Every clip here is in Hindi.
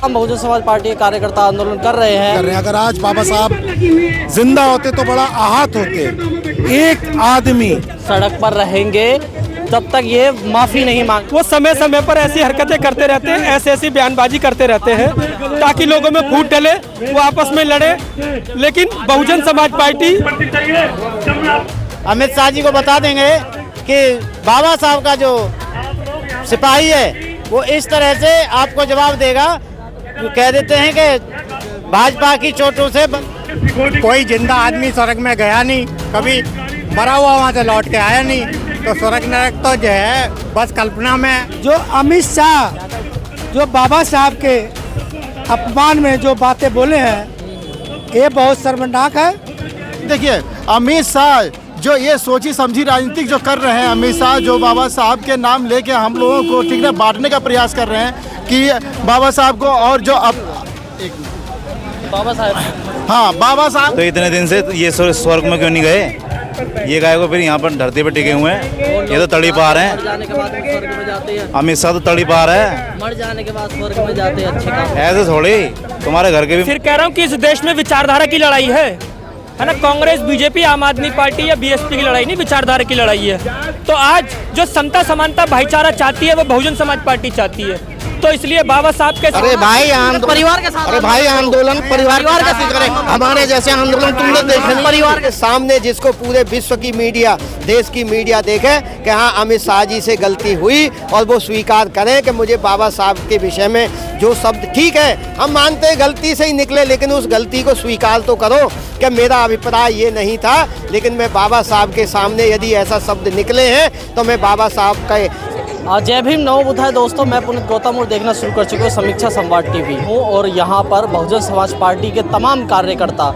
बहुजन समाज पार्टी के कार्यकर्ता आंदोलन कर रहे हैं। अगर आज बाबा साहब जिंदा होते तो बड़ा आहत होते। एक आदमी सड़क पर रहेंगे तब तक ये माफी नहीं मांग। वो समय समय पर ऐसी हरकतें करते रहते हैं, ऐसी बयानबाजी करते रहते हैं ताकि लोगों में फूट डले, वो आपस में लड़े। लेकिन बहुजन समाज पार्टी अमित शाह जी को बता देंगे कि बाबा साहब का जो सिपाही है वो इस तरह से आपको जवाब देगा। वो कह देते हैं कि भाजपा की चोटों से कोई जिंदा आदमी स्वर्ग में गया नहीं, कभी मरा हुआ वहाँ से लौट के आया नहीं, तो स्वर्ग नरक तो जो है बस कल्पना में। जो अमित शाह जो बाबा साहब के अपमान में जो बातें बोले हैं ये बहुत शर्मनाक है। देखिए अमित शाह जो ये सोची समझी राजनीतिक जो कर रहे हैं, अमित शाह जो बाबा साहब के नाम लेके हम लोगों को ठीक है बांटने का प्रयास कर रहे हैं कि बाबा साहब को और जो अब बाबा साहब, हाँ बाबा साहब तो इतने दिन से ये स्वर्ग में क्यों नहीं गए? ये गाय को फिर यहाँ पर धरती पे टिके हुए हैं, ये तो तड़ी पार हैं। मर जाने के बाद स्वर्ग में जाते हैं। अमित शाह तो तड़ी पार है, मर जाने के बाद स्वर्ग में जाते हैं। अच्छे काम ऐसे थोड़ी तुम्हारे घर के भी। फिर कह रहा हूँ कि इस देश में विचारधारा की लड़ाई है ना। कांग्रेस, बीजेपी, आम आदमी पार्टी या बीएसपी की लड़ाई नहीं, विचारधारा की लड़ाई है। तो आज जो समता समानता भाईचारा चाहती है वो बहुजन समाज पार्टी चाहती है। तो इसलिए बाबा साहब के अरे भाई परिवार के साथ, अरे भाई आंदोलन परिवार का करें। हमारे जैसे आंदोलन तुम लोग देखें परिवार के सामने, जिसको पूरे विश्व की मीडिया, देश की मीडिया देखे कि हाँ अमित शाह जी से गलती हुई और वो स्वीकार करें कि मुझे बाबा साहब के विषय में जो शब्द, ठीक है हम मानते हैं गलती से ही निकले, लेकिन उस गलती को स्वीकार तो करो कि मेरा अभिप्राय ये नहीं था, लेकिन मैं बाबा साहब के सामने यदि ऐसा शब्द निकले हैं तो मैं बाबा साहब का। जय भीम, नमो बुद्धाय। दोस्तों मैं पुनीत गौतम और देखना शुरू कर चुके हूँ समीक्षा संवाद टीवी हूँ, और यहाँ पर बहुजन समाज पार्टी के तमाम कार्यकर्ता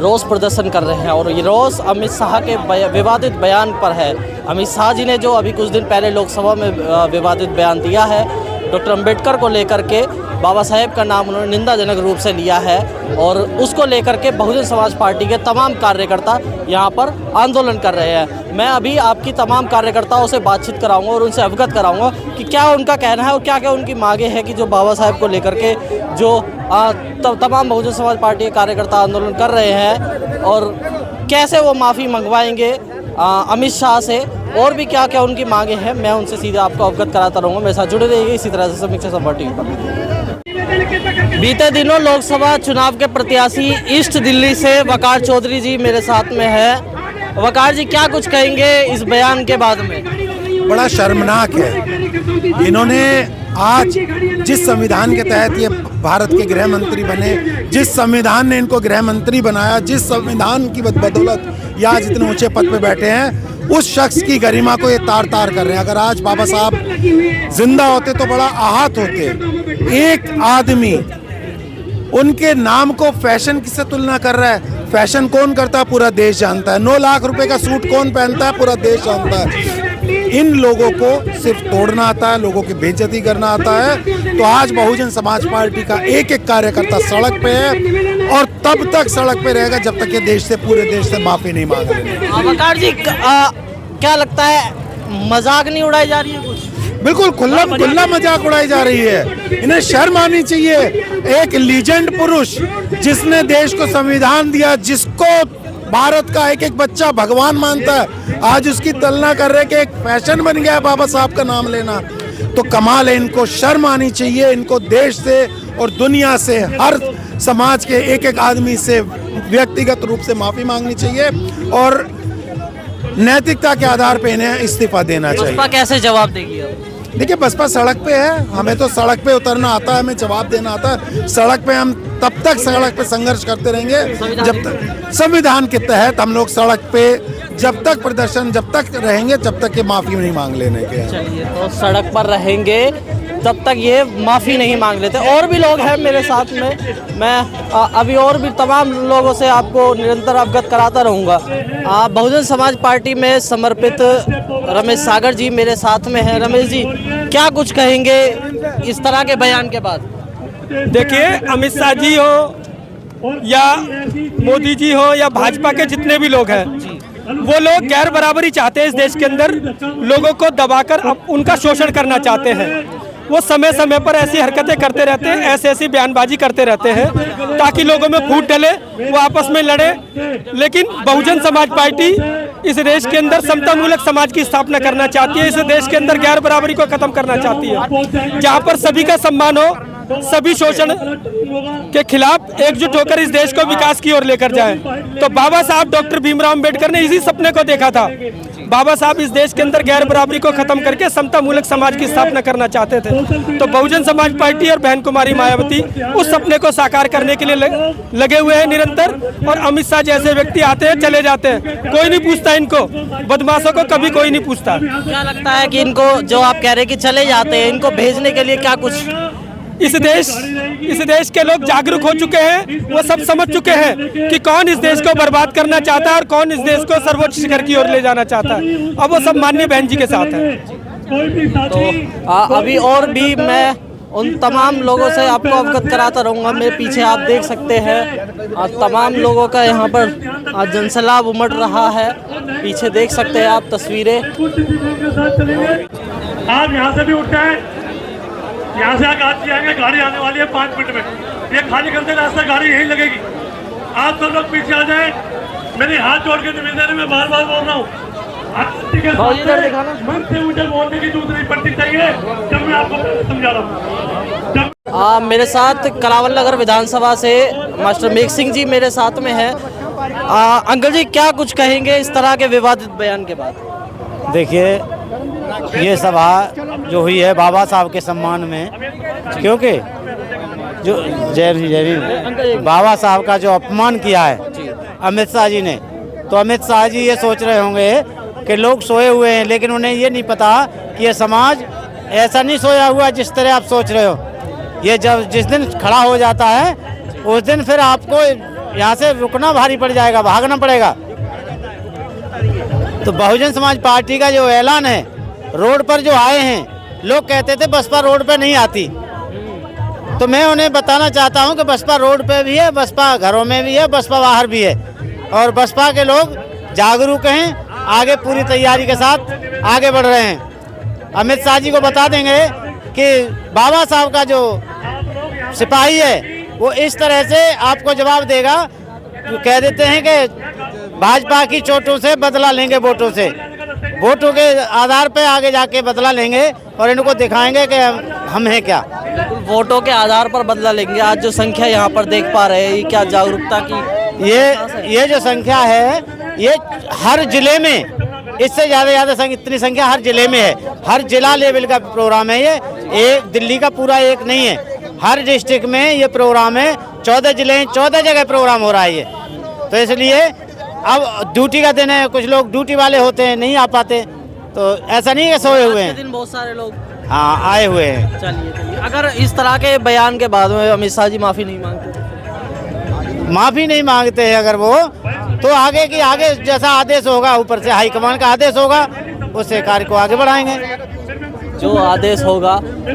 रोष प्रदर्शन कर रहे हैं। और ये रोष अमित शाह के विवादित बयान पर है। अमित शाह जी ने जो अभी कुछ दिन पहले लोकसभा में विवादित बयान दिया है डॉक्टर अंबेडकर को लेकर के, बाबा साहेब का नाम उन्होंने निंदाजनक रूप से लिया है, और उसको लेकर के बहुजन समाज पार्टी के तमाम कार्यकर्ता यहाँ पर आंदोलन कर रहे हैं। मैं अभी आपकी तमाम कार्यकर्ताओं से बातचीत कराऊंगा और उनसे अवगत कराऊंगा कि क्या उनका कहना है और क्या क्या उनकी मांगे हैं कि जो बाबा साहेब को लेकर के जो तमाम बहुजन समाज पार्टी के कार्यकर्ता आंदोलन कर रहे हैं, और कैसे वो माफ़ी मंगवाएंगे अमित शाह से, और भी क्या क्या उनकी मांगे हैं, मैं उनसे सीधे आपको अवगत कराता रहूँगा। मेरे साथ जुड़े रहिए इसी तरह से समीक्षा संवाद टीवी पर। बीते दिनों लोकसभा चुनाव के प्रत्याशी ईस्ट दिल्ली से वकार चौधरी जी मेरे साथ में है। वकार जी, क्या कुछ कहेंगे इस बयान के बाद में? बड़ा शर्मनाक है। इन्होंने आज जिस संविधान के तहत ये भारत के गृह मंत्री बने, जिस संविधान ने इनको गृह मंत्री बनाया, जिस संविधान की बदौलत ये आज इतने ऊंचे पद पे बैठे हैं, उस शख्स की गरिमा को ये तार तार कर रहे हैं। अगर आज बाबा साहब जिंदा होते तो बड़ा आहत होते। एक आदमी उनके नाम को फैशन किससे तुलना कर रहा है? फैशन कौन करता है? पूरा देश जानता है। 9 लाख रुपए का सूट कौन पहनता है? पूरा देश जानता है। इन लोगों को सिर्फ तोड़ना आता है, लोगों की बेइज्जती करना आता है। तो आज बहुजन समाज पार्टी का एक एक कार्यकर्ता सड़क पे है, और तब तक सड़क पे रहेगा जब तक ये देश से, पूरे देश से माफी नहीं मांग रहे। वकार जी, क्या लगता है मजाक नहीं उड़ाई जा रही है कुछ? बिल्कुल खुला मजाक उड़ाई जा रही है। इन्हें शर्म आनी चाहिए। एक लीजेंड पुरुष जिसने देश को संविधान दिया, जिसको भारत का एक एक बच्चा भगवान मानता है, आज उसकी तुलना कर रहे कि एक फैशन बन गया है बाबा साहब का नाम लेना। तो कमाल है, इनको शर्म आनी चाहिए। इनको देश से और दुनिया से, हर समाज के एक एक आदमी से व्यक्तिगत रूप से माफी मांगनी चाहिए, और नैतिकता के आधार पे इन्हें इस्तीफा देना चाहिए। बसपा कैसे जवाब देगी अब? देखिए बसपा सड़क पे है, हमें तो सड़क पे उतरना आता है, हमें जवाब देना आता है। सड़क पे हम तब तक सड़क पे संघर्ष करते रहेंगे जब तक संविधान के तहत हम लोग सड़क पे जब तक प्रदर्शन जब तक रहेंगे, जब तक ये माफी नहीं मांग लेने के। चलिए, तो सड़क पर रहेंगे तब तक ये माफ़ी नहीं मांग लेते। और भी लोग हैं मेरे साथ में, मैं अभी और भी तमाम लोगों से आपको निरंतर अवगत कराता रहूँगा। बहुजन समाज पार्टी में समर्पित रमेश सागर जी मेरे साथ में हैं। रमेश जी, क्या कुछ कहेंगे इस तरह के बयान के बाद? देखिए, अमित शाह जी हो या मोदी जी हो या भाजपा के जितने भी लोग हैं, वो लोग गैर बराबरी चाहते हैं। इस देश के अंदर लोगों को दबाकर अब उनका शोषण करना चाहते हैं। वो समय समय पर ऐसी हरकतें करते रहते हैं, ऐसी बयानबाजी करते रहते हैं ताकि लोगों में फूट डले, वो आपस में लड़े। लेकिन बहुजन समाज पार्टी इस देश के अंदर समतामूलक समाज की स्थापना करना चाहती है, इस देश के अंदर गैर बराबरी को खत्म करना चाहती है, जहाँ पर सभी का सम्मान हो, सभी शोषण के खिलाफ एकजुट होकर इस देश को विकास की ओर लेकर जाए। तो बाबा साहब डॉक्टर भीमराव अंबेडकर ने इसी सपने को देखा था। बाबा साहब इस देश के अंदर गैर बराबरी को खत्म करके समतामूलक समाज की स्थापना करना चाहते थे। तो बहुजन समाज पार्टी और बहन कुमारी मायावती उस सपने को साकार करने के लिए लगे हुए हैं निरंतर। और अमित शाह जैसे व्यक्ति आते हैं, चले जाते हैं, कोई नहीं पूछता इनको, बदमाशों को कभी कोई नहीं पूछता। क्या लगता है कि इनको, जो आप कह रहे हैं कि चले जाते हैं, इनको भेजने के लिए क्या कुछ? इस देश के लोग जागरूक हो चुके हैं, वो सब समझ चुके हैं कि कौन इस देश को बर्बाद करना चाहता है और कौन इस देश को सर्वोच्च शिखर की ओर ले जाना चाहता है। अब वो सब माननीय बहन जी के साथ है। तो अभी और भी मैं उन तमाम लोगों से आपको अवगत कराता रहूँगा। मेरे पीछे आप देख सकते हैं तमाम लोगों का यहाँ पर जनसैलाब उमड़ रहा है। पीछे देख सकते हैं आप तस्वीरें। आप यहाँ से भी उठते हैं, यहाँ से आगे आएंगे, गाड़ी आने वाली है 5 मिनट में। ये खाली करते रास्ता गाड़ी यहीं लगेगी। आप सब लोग पीछे आ जाए। मेरे हाथ जोड़ के निवेदन है, मैं बार बार बोल रहा हूँ, मन से मुझे बोलने की जरूरत नहीं पड़ती चाहिए जब मैं आपको समझा रहा हूँ। मेरे साथ कलावल नगर विधानसभा से मास्टर मेघ सिंह जी मेरे साथ में है। अंकल जी, क्या कुछ कहेंगे इस तरह के विवादित बयान के बाद? देखिए, ये सभा जो हुई है बाबा साहब के सम्मान में, क्योंकि जो जय भीम बाबा साहब का जो अपमान किया है अमित शाह जी ने, तो अमित शाह जी ये सोच रहे होंगे कि लोग सोए हुए हैं, लेकिन उन्हें ये नहीं पता कि ये समाज ऐसा नहीं सोया हुआ जिस तरह आप सोच रहे हो। ये जब जिस दिन खड़ा हो जाता है उस दिन फिर आपको यहाँ से रुकना भारी पड़ जाएगा, भागना पड़ेगा। तो बहुजन समाज पार्टी का जो ऐलान है, रोड पर जो आए हैं, लोग कहते थे बसपा रोड पे नहीं आती, तो मैं उन्हें बताना चाहता हूं कि बसपा रोड पे भी है, बसपा घरों में भी है, बसपा बाहर भी है। और बसपा के लोग जागरूक हैं, आगे पूरी तैयारी के साथ आगे बढ़ रहे हैं। अमित शाह जी को बता देंगे कि बाबा साहब का जो सिपाही है वो इस तरह से आपको जवाब देगा। कह देते हैं कि भाजपा की चोटों से बदला लेंगे वोटों से, वोटों के आधार पे आगे जाके बदला लेंगे और इनको दिखाएंगे कि हम हैं क्या। वोटों के आधार पर बदला लेंगे। आज जो संख्या यहाँ पर देख पा रहे हैं, ये क्या जागरूकता की? ये जो संख्या है, ये हर जिले में इससे ज़्यादा इतनी संख्या हर जिले में है। हर जिला लेवल का प्रोग्राम है ये, एक दिल्ली का पूरा एक नहीं है, हर डिस्ट्रिक्ट में ये प्रोग्राम है। 14 जिले, 14 जगह प्रोग्राम हो रहा है ये। तो इसलिए अब ड्यूटी का दिन है, कुछ लोग ड्यूटी वाले होते हैं, नहीं आ पाते, तो ऐसा नहीं है सोए हुए हैं। दिन बहुत सारे लोग आए हुए हैं। चलिए, अगर इस तरह के बयान के बाद में अमित शाह जी माफ़ी नहीं मांगते हैं अगर वो, तो आगे जैसा आदेश होगा, ऊपर से हाईकमान का आदेश होगा, उससे कार्य को आगे बढ़ाएंगे। जो आदेश होगा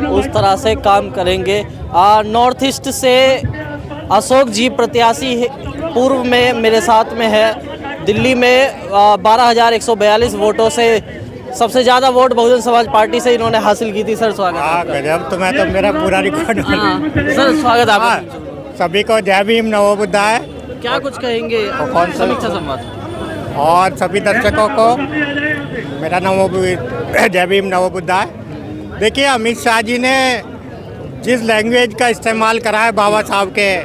उस तरह से काम करेंगे। नॉर्थ ईस्ट से अशोक जी प्रत्याशी पूर्व में मेरे साथ में है। दिल्ली में 12,142 वोटों से सबसे ज़्यादा वोट बहुजन समाज पार्टी से इन्होंने हासिल की थी। सर स्वागत है। गजब, तो मैं तो मेरा पूरा रिकॉर्ड। सर स्वागत आपका। सभी को जय भीम नमो बुद्धाय। क्या कुछ कहेंगे समीक्षा संवाद और सभी दर्शकों को मेरा जय भीम नमो बुद्धाय। देखिए, अमित शाह जी ने जिस लैंग्वेज का इस्तेमाल करा है बाबा साहब के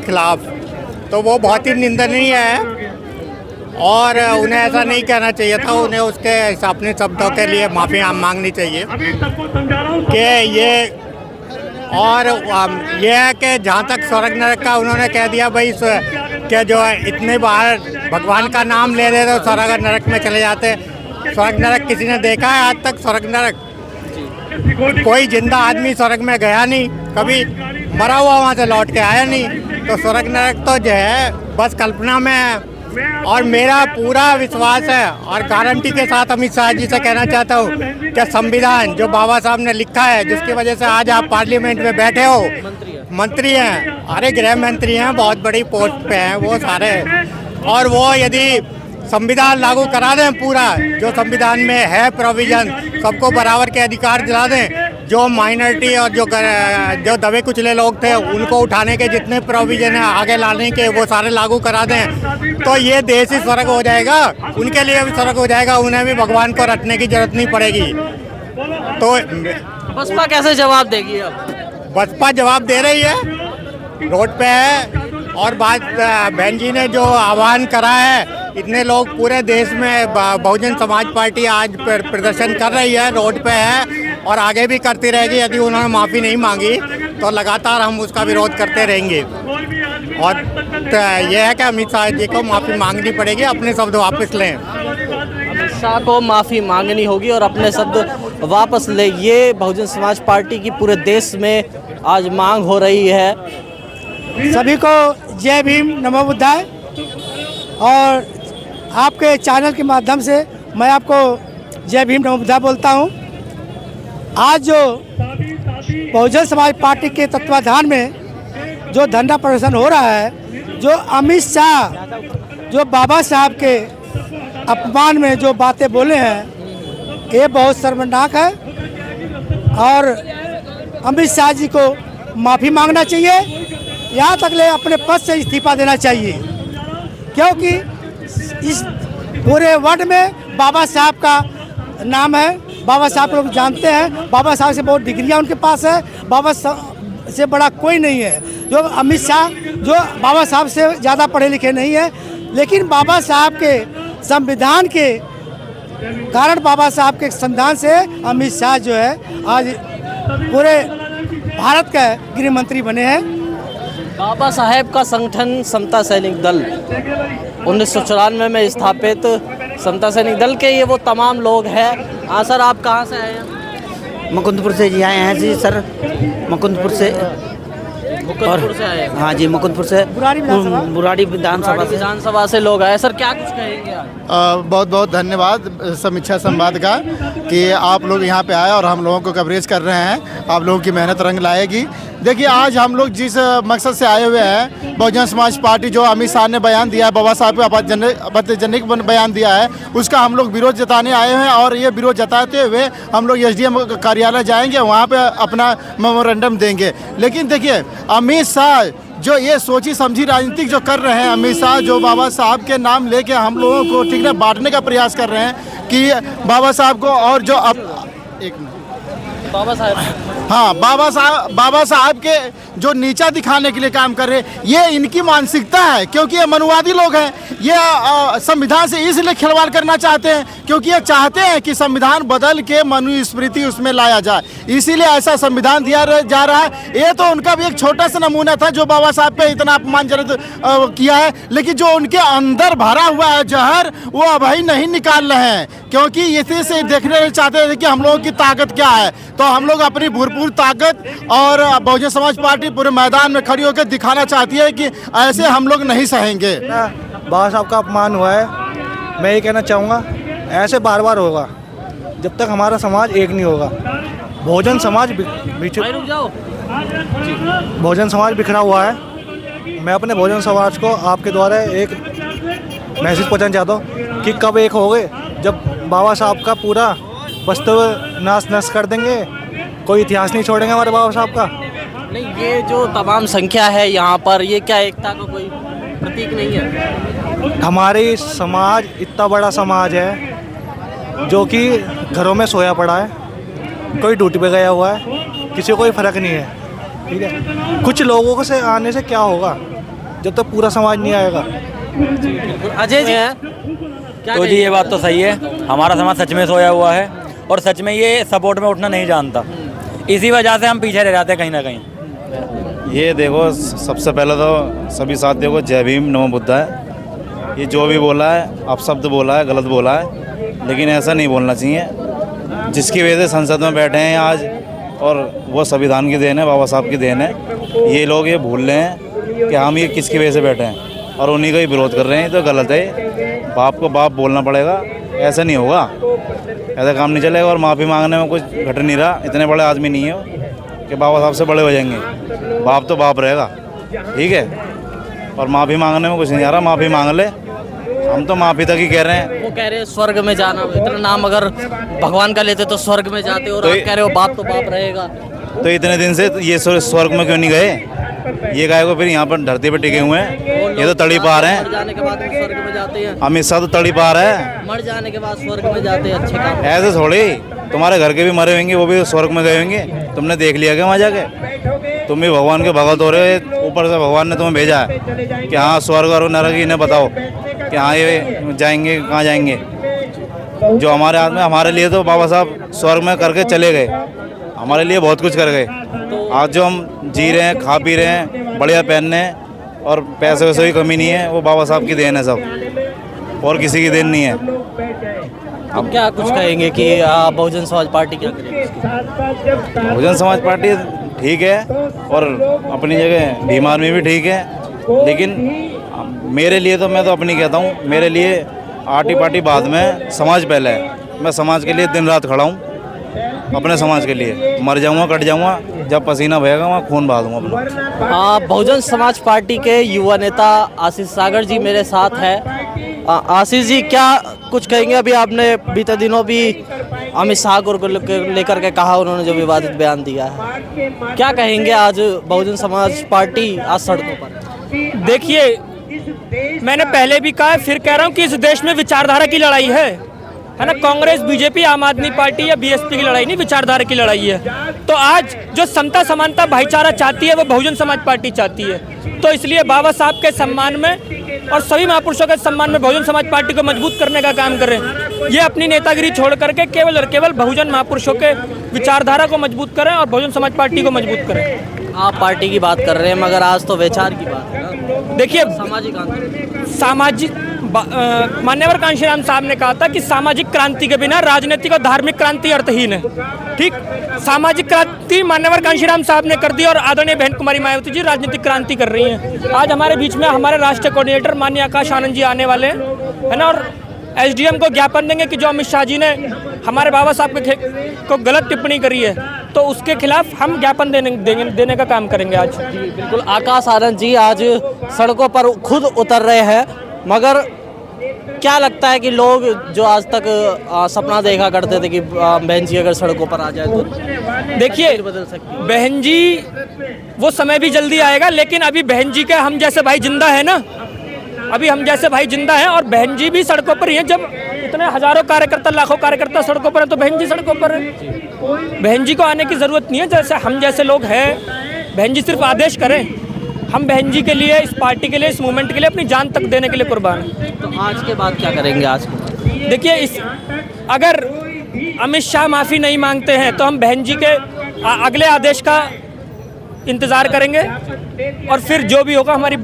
खिलाफ, तो वो बहुत ही निंदनीय है और उन्हें ऐसा नहीं कहना चाहिए था। उन्हें उसके अपने शब्दों के लिए माफ़ी मांगनी चाहिए कि ये है कि जहाँ तक स्वर्ग नरक का उन्होंने कह दिया, भाई कि जो है इतने बार भगवान का नाम ले रहे तो स्वर्ग नरक में चले जाते। स्वर्ग नरक किसी ने देखा है आज तक? स्वर्ग नरक कोई जिंदा आदमी स्वर्ग में गया नहीं, कभी मरा हुआ वहाँ से लौट के आया नहीं। तो स्वर्ग नरक तो जो है बस कल्पना में है। और मेरा पूरा विश्वास है और गारंटी के साथ अमित शाह जी से कहना चाहता हूँ कि संविधान जो बाबा साहब ने लिखा है, जिसकी वजह से आज आप पार्लियामेंट में बैठे हो, मंत्री हैं, अरे गृह मंत्री हैं, बहुत बड़ी पोस्ट पे हैं वो सारे, और वो यदि संविधान लागू करा दें पूरा, जो संविधान में है प्रोविजन, सबको बराबर के अधिकार दिला दें, जो माइनॉरिटी और जो दबे कुचले लोग थे उनको उठाने के जितने प्रोविजन है आगे लाने के वो सारे लागू करा दें तो ये देश ही स्वर्ग हो जाएगा, उनके लिए भी स्वर्ग हो जाएगा, उन्हें भी भगवान को रटने की जरूरत नहीं पड़ेगी। तो बसपा कैसे जवाब देगी अब? बसपा जवाब दे रही है, रोड पे है। और बात बहन जी ने जो आह्वान करा है, इतने लोग पूरे देश में बहुजन समाज पार्टी आज प्रदर्शन कर रही है, रोड पे है और आगे भी करती रहेगी। यदि उन्होंने माफ़ी नहीं मांगी तो लगातार हम उसका विरोध करते रहेंगे। और यह है कि अमित शाह जी को माफ़ी मांगनी पड़ेगी, अपने शब्द वापस लें। अमित शाह को माफ़ी मांगनी होगी और अपने शब्द वापस ले, ये बहुजन समाज पार्टी की पूरे देश में आज मांग हो रही है। सभी को जय भीम, नमो बुद्धाय। और आपके चैनल के माध्यम से मैं आपको जय भीम, नमो बुद्धाय बोलता हूँ। आज जो बहुजन समाज पार्टी के तत्वाधान में जो धरना प्रदर्शन हो रहा है, जो अमित शाह जो बाबा साहब के अपमान में जो बातें बोले हैं, ये बहुत शर्मनाक है और अमित शाह जी को माफ़ी मांगना चाहिए, यहाँ तक ले अपने पद से इस्तीफा देना चाहिए, क्योंकि इस पूरे वर्ल्ड में बाबा साहब का नाम है। बाबा साहब लोग जानते हैं, बाबा साहब से बहुत डिग्रियाँ उनके पास है, बाबा साहब से बड़ा कोई नहीं है। जो अमित शाह जो बाबा साहब से ज़्यादा पढ़े लिखे नहीं है, लेकिन बाबा साहब के संविधान के कारण, बाबा साहब के संविधान से अमित शाह जो है आज पूरे भारत का गृह मंत्री बने हैं। बाबा साहेब का संगठन समता सैनिक दल 1994 में स्थापित समता सैनिक दल के ये वो तमाम लोग हैं। हाँ सर, आप कहाँ से आए हैं? मुकुंदपुर से जी आए हैं जी सर, मुकुंदपुर से आए हैं। हाँ जी, मुकुंदपुर से, बुराड़ी विधानसभा से लोग आए। सर क्या कुछ कहेंगे आप? बहुत बहुत धन्यवाद समीक्षा संवाद का कि आप लोग यहाँ पे आए और हम लोगों को कवरेज कर रहे हैं। आप लोगों की मेहनत रंग लाएगी। देखिए, आज हम लोग जिस मकसद से आए हुए हैं, बहुजन समाज पार्टी जो अमित शाह ने बयान दिया है, बाबा साहब का आपत्तिजनक बयान दिया है, उसका हम लोग विरोध जताने आए हैं। और ये विरोध जताते हुए हम लोग SDM कार्यालय जाएंगे, वहाँ पे अपना मेमोरेंडम देंगे। लेकिन देखिए, अमित शाह जो ये सोची समझी राजनीति जो कर रहे हैं, अमित शाह जो बाबा साहब के नाम लेके हम लोगों को ठीक है बांटने का प्रयास कर रहे हैं कि बाबा साहब को, और जो एक बाबा साहब, हाँ, बाबा साहब के जो नीचा दिखाने के लिए काम कर रहे हैं, ये इनकी मानसिकता है। क्योंकि ये मनुवादी लोग हैं, ये संविधान से इसलिए खिलवाड़ करना चाहते हैं क्योंकि ये चाहते हैं कि संविधान बदल के मनुस्मृति उसमें लाया जाए, इसीलिए ऐसा संविधान दिया जा रहा है। ये तो उनका भी एक छोटा सा नमूना था जो बाबा साहब पे इतना अपमानजनक किया है, लेकिन जो उनके अंदर भरा हुआ है जहर, वो अभी नहीं निकाल रहे हैं, क्योंकि इसी से देखने चाहते थे कि हम लोगों की ताकत क्या है। तो हम लोग अपनी भरपूर ताकत और बहुजन समाज पार्टी पूरे मैदान में खड़ी होकर दिखाना चाहती है कि ऐसे हम लोग नहीं सहेंगे। बाबा साहब का अपमान हुआ है, मैं ये कहना चाहूँगा ऐसे बार बार होगा जब तक हमारा समाज एक नहीं होगा। बहुजन समाज बिखरा हुआ है। मैं अपने बहुजन समाज को आपके द्वारा एक मैसेज पहुँचाना चाहता हूँ कि कब एक हो गए, जब बाबा साहब का पूरा वास्तव नाश कर देंगे, कोई इतिहास नहीं छोड़ेंगे हमारे बाबा साहब का। नहीं, ये जो तमाम संख्या है यहाँ पर, ये क्या एकता का कोई प्रतीक नहीं है? हमारी समाज इतना बड़ा समाज है जो कि घरों में सोया पड़ा है, कोई ड्यूटी पे गया हुआ है, किसी को कोई फर्क नहीं है। ठीक है, कुछ लोगों को से आने से क्या होगा जब तक पूरा समाज नहीं आएगा। अजय जी हैं तो जी ये बात तो सही है, हमारा समाज सच में सोया हुआ है और सच में ये सपोर्ट में उठना नहीं जानता, इसी वजह से हम पीछे रह जाते हैं कहीं ना कहीं। ये देखो, सबसे पहले तो सभी साथियों को जय भीम, नमो बुद्धाय। ये जो भी बोला है, अपशब्द बोला है, गलत बोला है, लेकिन ऐसा नहीं बोलना चाहिए। जिसकी वजह से संसद में बैठे हैं आज, और वो संविधान की देन है, बाबा साहब की देन है। ये लोग ये भूल रहे हैं कि हम ये किसकी वजह से बैठे हैं और उन्हीं का ही विरोध कर रहे हैं, तो गलत है। बाप को बाप बोलना पड़ेगा, ऐसा नहीं होगा, ऐसा काम नहीं चलेगा। और माफ़ी मांगने में कुछ घट नहीं रहा, इतने बड़े आदमी नहीं हो कि बाबा साहब से बड़े हो जाएंगे। बाप तो बाप रहेगा, ठीक है। और माफ़ी मांगने में कुछ नहीं आ रहा, माफ़ी मांग ले, हम तो माफी तक ही कह रहे हैं। वो कह रहे हैं स्वर्ग में जाना, इतना नाम अगर भगवान का लेते तो स्वर्ग में जाते, और तो आप कह रहे हो बाप तो बाप रहेगा। तो इतने दिन से ये स्वर्ग में क्यों नहीं गए? ये गाय को फिर यहाँ पर धरती पर टिके हुए हैं, ये तो तड़ी पार मर हैं। जाने के बाद वो स्वर्ग में जाते हैं, अमित शाह तो तड़ी पार है, मर जाने के बाद स्वर्ग में जाते हैं। अच्छे काम ऐसे थोड़ी। तुम्हारे घर के भी मरे होंगे, वो भी तो स्वर्ग में गए होंगे, तुमने देख लिया क्या वहाँ जाके? तुम भी भगवान के भगत हो रहे हो, ऊपर से भगवान ने तुम्हें भेजा है कि हाँ स्वर्ग और नरक इन्हें बताओ कि हाँ ये जाएंगे कहाँ जाएंगे। जो हमारे हाथ में, हमारे लिए तो बाबा साहब स्वर्ग में करके चले गए, हमारे लिए बहुत कुछ कर गए। आज जो हम जी रहे हैं, खा पी रहे हैं, बढ़िया पहन रहे हैं और पैसे वैसे की कमी नहीं है, वो बाबा साहब की देन है सब, और किसी की देन नहीं है। अब क्या कुछ कहेंगे कि बहुजन समाज पार्टी क्या करेगी? बहुजन समाज पार्टी ठीक है और अपनी जगह भीम आर्मी भी ठीक है, लेकिन मेरे लिए तो, मैं तो अपनी कहता हूँ, मेरे लिए आर्टी पार्टी बाद में, समाज पहले है। मैं समाज के लिए दिन रात खड़ा हूँ, अपने समाज के लिए मर जाऊँगा, कट जाऊँगा, जब पसीना बहेगा वहाँ खून बहा दूँगा अपना। बहुजन समाज पार्टी के युवा नेता आशीष सागर जी मेरे साथ है। आशीष जी, क्या कुछ कहेंगे? अभी आपने बीते दिनों भी अमित शाह को लेकर के कहा, उन्होंने जो विवादित बयान दिया है, क्या कहेंगे? आज बहुजन समाज पार्टी आज सड़कों पर। देखिए, मैंने पहले भी कहा, फिर कह रहा हूँ कि इस देश में विचारधारा की लड़ाई है ना। कांग्रेस, बीजेपी, आम आदमी पार्टी या बीएसपी की लड़ाई नहीं, विचारधारा की लड़ाई है। तो आज जो समता समानता भाईचारा चाहती है वो बहुजन समाज पार्टी चाहती है। तो इसलिए बाबा साहब के सम्मान में और सभी महापुरुषों के सम्मान में बहुजन समाज पार्टी को मजबूत करने का काम करें। ये अपनी नेतागिरी छोड़ करके केवल और केवल बहुजन महापुरुषों के विचारधारा को मजबूत करें और बहुजन समाज पार्टी को मजबूत करें। आप पार्टी की बात कर रहे हैं, मगर आज तो विचार की बात है ना। देखिए, सामाजिक मान्यवर कांशीराम साहब ने कहा था कि सामाजिक क्रांति के बिना राजनीतिक और धार्मिक क्रांति अर्थहीन है। ठीक, सामाजिक क्रांति मान्यवर कांशीराम साहब ने कर दी और आदरणीय बहन कुमारी मायावती जी राजनीतिक क्रांति कर रही हैं। आज हमारे बीच में हमारे राष्ट्रीय कोऑर्डिनेटर माननीय आकाश आनंद जी आने वाले हैं, है ना, और एसडीएम को ज्ञापन देंगे कि जो अमित शाह जी ने हमारे बाबा साहब को गलत टिप्पणी करी है, तो उसके खिलाफ हम ज्ञापन देने का काम करेंगे आज। बिल्कुल, आकाश आनंद जी आज सड़कों पर खुद उतर रहे हैं, मगर क्या लगता है कि लोग जो आज तक सपना देखा करते थे कि बहन जी अगर सड़कों पर आ जाए तो देखिए, बदल सकती है? बहन जी, वो समय भी जल्दी आएगा, लेकिन अभी बहन जी के हम जैसे भाई जिंदा है ना, अभी हम जैसे भाई जिंदा हैं और बहन जी भी सड़कों पर ही हैं। जब इतने हजारों कार्यकर्ता, लाखों कार्यकर्ता सड़कों पर हैं, तो बहन जी सड़कों पर हैं। बहन जी को आने की ज़रूरत नहीं है। जैसे हम जैसे लोग हैं, बहन जी सिर्फ आदेश करें, हम बहन जी के लिए, इस पार्टी के लिए, इस मूवमेंट के लिए अपनी जान तक देने के लिए कुर्बान हैं। तो आज के बाद क्या करेंगे? आज देखिए, अगर अमित शाह माफ़ी नहीं मांगते हैं तो हम बहन जी के अगले आदेश का इंतज़ार करेंगे और फिर जो भी होगा, हमारी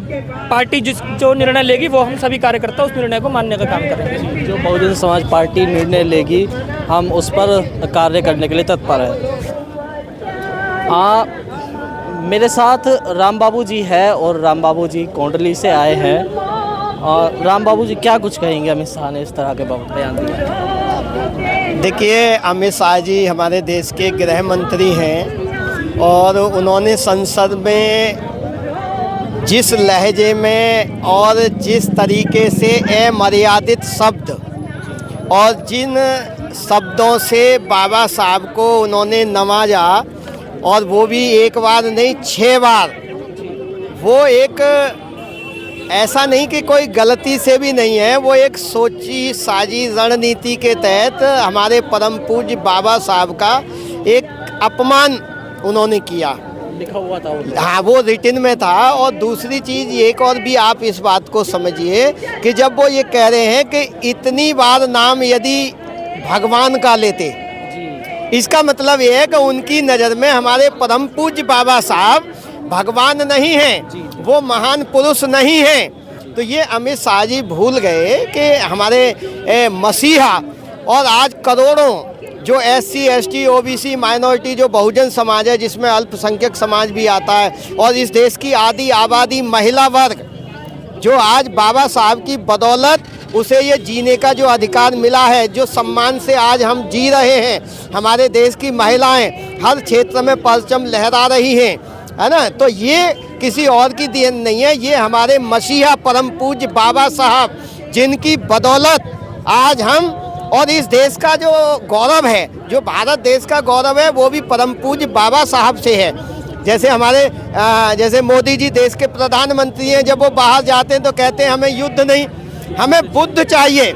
पार्टी जो निर्णय लेगी वो हम सभी कार्यकर्ता उस निर्णय को मानने का काम करेंगे। जो बहुजन समाज पार्टी निर्णय लेगी हम उस पर कार्य करने के लिए तत्पर है। मेरे साथ राम बाबू जी है और राम बाबू जी कोंडली से आए हैं। और राम बाबू जी, क्या कुछ कहेंगे? अमित शाह ने इस तरह के बयान दिया। देखिए, अमित शाह जी हमारे देश के गृह मंत्री हैं और उन्होंने संसद में जिस लहजे में और जिस तरीके से अमर्यादित शब्द और जिन शब्दों से बाबा साहब को उन्होंने नवाजा, और वो भी एक बार नहीं 6 बार, वो एक ऐसा नहीं कि कोई गलती से भी नहीं है, वो एक सोची साजी रणनीति के तहत हमारे परम पूज्य बाबा साहब का एक अपमान उन्होंने किया। लिखा हुआ था वो। हाँ, वो रिटन में था। और दूसरी चीज़ एक और भी आप इस बात को समझिए कि जब वो ये कह रहे हैं कि इतनी बार नाम यदि भगवान का लेते, इसका मतलब ये है कि उनकी नज़र में हमारे परम पूज्य बाबा साहब भगवान नहीं हैं, वो महान पुरुष नहीं हैं। तो ये अमित शाह जी भूल गए कि हमारे मसीहा और आज करोड़ों जो SC ST OBC माइनॉरिटी जो बहुजन समाज है, जिसमें अल्पसंख्यक समाज भी आता है, और इस देश की आधी आबादी महिला वर्ग जो आज बाबा साहब की बदौलत उसे ये जीने का जो अधिकार मिला है, जो सम्मान से आज हम जी रहे हैं, हमारे देश की महिलाएं हर क्षेत्र में परचम लहरा रही हैं, है ना। तो ये किसी और की देन नहीं है, ये हमारे मसीहा परम पूज्य बाबा साहब जिनकी बदौलत आज हम और इस देश का जो गौरव है, जो भारत देश का गौरव है, वो भी परम पूज्य बाबा साहब से है। जैसे हमारे जैसे मोदी जी देश के प्रधानमंत्री हैं, जब वो बाहर जाते हैं तो कहते हैं हमें युद्ध नहीं, हमें बुद्ध चाहिए,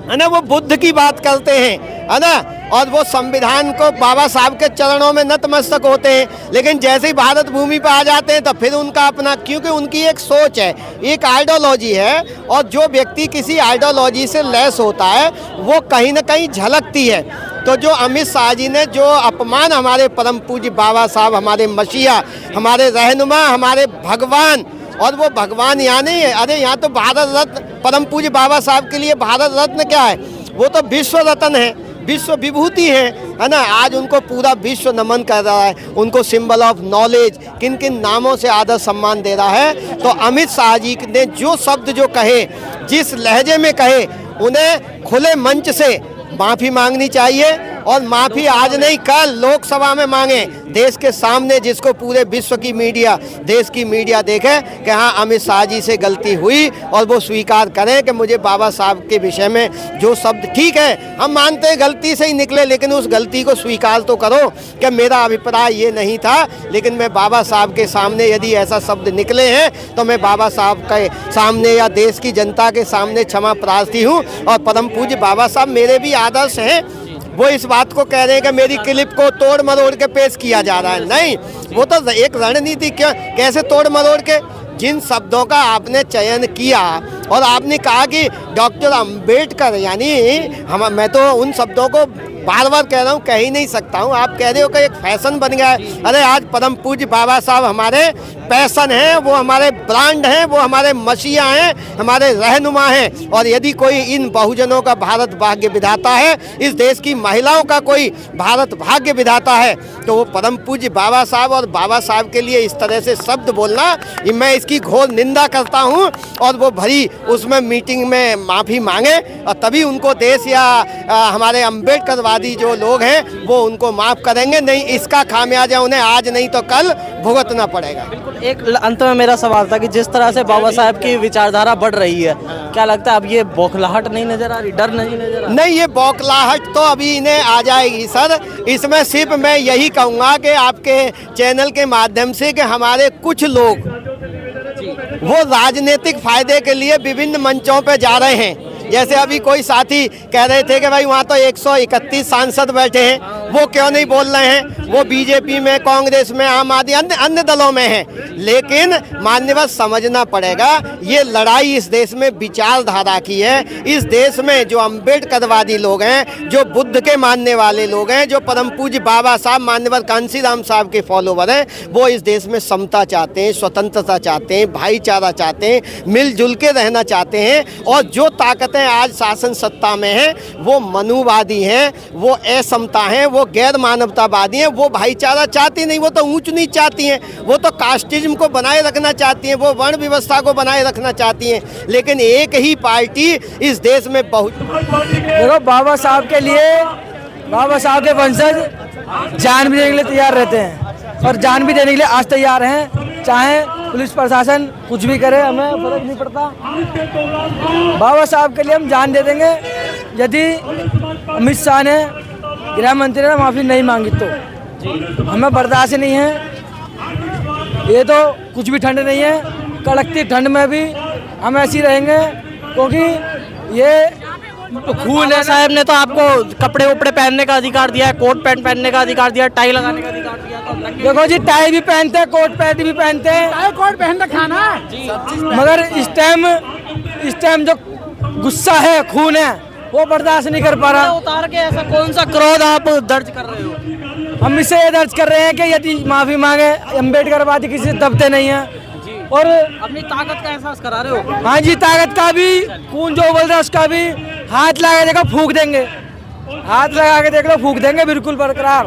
है ना। वो बुद्ध की बात करते हैं, है ना, और वो संविधान को बाबा साहब के चरणों में नतमस्तक होते हैं। लेकिन जैसे ही भारत भूमि पर आ जाते हैं तो फिर उनका अपना, क्योंकि उनकी एक सोच है, एक आइडियोलॉजी है, और जो व्यक्ति किसी आइडियोलॉजी से लैस होता है वो कहीं ना कहीं झलकती है। तो जो अमित शाह जी ने जो अपमान हमारे परम पूज्य बाबा साहब, हमारे मसीहा, हमारे रहनुमा, हमारे भगवान, और वो भगवान यहाँ नहीं है, अरे यहाँ तो भारत रत्न परम पूज्य बाबा साहब के लिए भारत रत्न क्या है, वो तो विश्व रत्न है, विश्व विभूति है ना। आज उनको पूरा विश्व नमन कर रहा है, उनको सिंबल ऑफ नॉलेज, किन किन नामों से आदर सम्मान दे रहा है। तो अमित शाह जी ने जो शब्द जो कहे, जिस लहजे में कहे, उन्हें खुले मंच से माफ़ी मांगनी चाहिए, और माफ़ी आज नहीं कल लोकसभा में मांगे, देश के सामने, जिसको पूरे विश्व की मीडिया, देश की मीडिया देखे कि हाँ अमित शाह जी से गलती हुई, और वो स्वीकार करें कि मुझे बाबा साहब के विषय में जो शब्द, ठीक है हम मानते हैं गलती से ही निकले, लेकिन उस गलती को स्वीकार तो करो कि मेरा अभिप्राय ये नहीं था, लेकिन मैं बाबा साहब के सामने यदि ऐसा शब्द निकले हैं तो मैं बाबा साहब के सामने या देश की जनता के सामने क्षमा प्रार्थी हूँ। और परम पूज्य बाबा साहब मेरे भी आदर्श हैं। वो इस बात को कह रहे हैं कि मेरी क्लिप को तोड़ मरोड़ के पेश किया जा रहा है, नहीं, वो तो एक रणनीति, क्या कैसे तोड़ मरोड़ के, जिन शब्दों का आपने चयन किया और आपने कहा कि डॉक्टर अंबेडकर, यानी मैं तो उन शब्दों को बार बार कह रहा हूँ, कह ही नहीं सकता हूँ, आप कह रहे हो कि एक फैशन बन गया है। अरे आज परम पूज्य बाबा साहब हमारे पैशन हैं, वो हमारे ब्रांड हैं, वो हमारे मसीहा हैं, हमारे रहनुमा हैं। और यदि कोई इन बहुजनों का भारत भाग्य विधाता है, इस देश की महिलाओं का कोई भारत भाग्य विधाता है, तो वो परम पूज्य बाबा साहब, और बाबा साहब के लिए इस तरह से शब्द बोलना, मैं इसकी घोर निंदा करता हूँ। और वो भरी उसमें मीटिंग में माफ़ी मांगे, और तभी उनको देश या हमारे अम्बेडकरवादी जो लोग हैं वो उनको माफ़ करेंगे, नहीं इसका खामियाजा उन्हें आज नहीं तो कल भुगतना पड़ेगा। एक अंत में मेरा सवाल था कि जिस तरह से बाबा साहब की विचारधारा बढ़ रही है, क्या लगता है अब ये बौखलाहट नहीं नजर आ रही, डर नहीं नजर आ रहा? नहीं, ये बौखलाहट तो अभी इन्हें आ जाएगी सर। इसमें सिर्फ मैं यही कहूँगा कि आपके चैनल के माध्यम से कि हमारे कुछ लोग वो राजनीतिक फायदे के लिए विभिन्न मंचों पे जा रहे हैं। जैसे अभी कोई साथी कह रहे थे कि भाई वहाँ तो 131 सांसद बैठे हैं, वो क्यों नहीं बोल रहे हैं, वो बीजेपी में, कांग्रेस में, आम आदमी अन्य दलों में हैं। लेकिन मान्यवर समझना पड़ेगा, ये लड़ाई इस देश में विचारधारा की है। इस देश में जो अम्बेडकरवादी लोग हैं, जो बुद्ध के मानने वाले लोग हैं, जो परम पूज्य बाबा साहब, मान्यवर कांशीराम साहब के फॉलोवर हैं, वो इस देश में समता चाहते हैं, स्वतंत्रता चाहते हैं, भाईचारा चाहते हैं, मिलजुल के रहना चाहते हैं। और जो ताकतें आज शासन सत्ता में हैं, वो मनुवादी हैं, वो असमता हैं, वो गैर मानवतावादी हैं, वो भाईचारा चाहती नहीं, वो तो ऊंच नीच चाहती हैं, वो तो कास्टिज्म को बनाए रखना चाहती हैं, वो वर्ण व्यवस्था को बनाए रखना चाहती हैं। लेकिन एक ही पार्टी इस देश में बहुत, देखो बाबा साहब के लिए, बाबा साहब के वंशज जान भी देने के लिए तैयार रहते हैं, और जान भी देने के लिए आज तैयार हैं। चाहे पुलिस प्रशासन कुछ भी करे, हमें फर्क नहीं पड़ता। बाबा साहब के लिए हम जान दे देंगे। यदि अमित शाह ने, गृह मंत्री ने माफ़ी नहीं मांगी तो हमें बर्दाश्त नहीं है। ये तो कुछ भी ठंड नहीं है, कड़कती ठंड में भी हम ऐसे ही रहेंगे, क्योंकि ये खून है। साहब ने तो आपको कपड़े उपड़े पहनने का अधिकार दिया है, कोट पैंट पहनने का अधिकार दिया है, टाई लगाने का अधिकार दिया है, तो देखो जी, टाई भी पहनते हैं, कोट पैंट भी पहनते हैं, टाई कोट पहन के खाना, मगर इस टाइम जो गुस्सा है, खून है, वो बर्दाश्त नहीं कर पा रहा। उतार के ऐसा कौन सा क्रोध आप दर्ज कर रहे हो? हम इससे ये दर्ज कर रहे हैं कि यदि माफ़ी मांगे, अम्बेडकरवादी किसी से दबते नहीं हैं, और अपनी ताकत का एहसास करा रहे हो। हाँ जी, ताकत का भी, खून जो बोल रहा है उसका भी, हाथ लगा के देखो फूंक देंगे, हाथ लगा के देख लो फूंक देंगे, बिल्कुल बरकरार।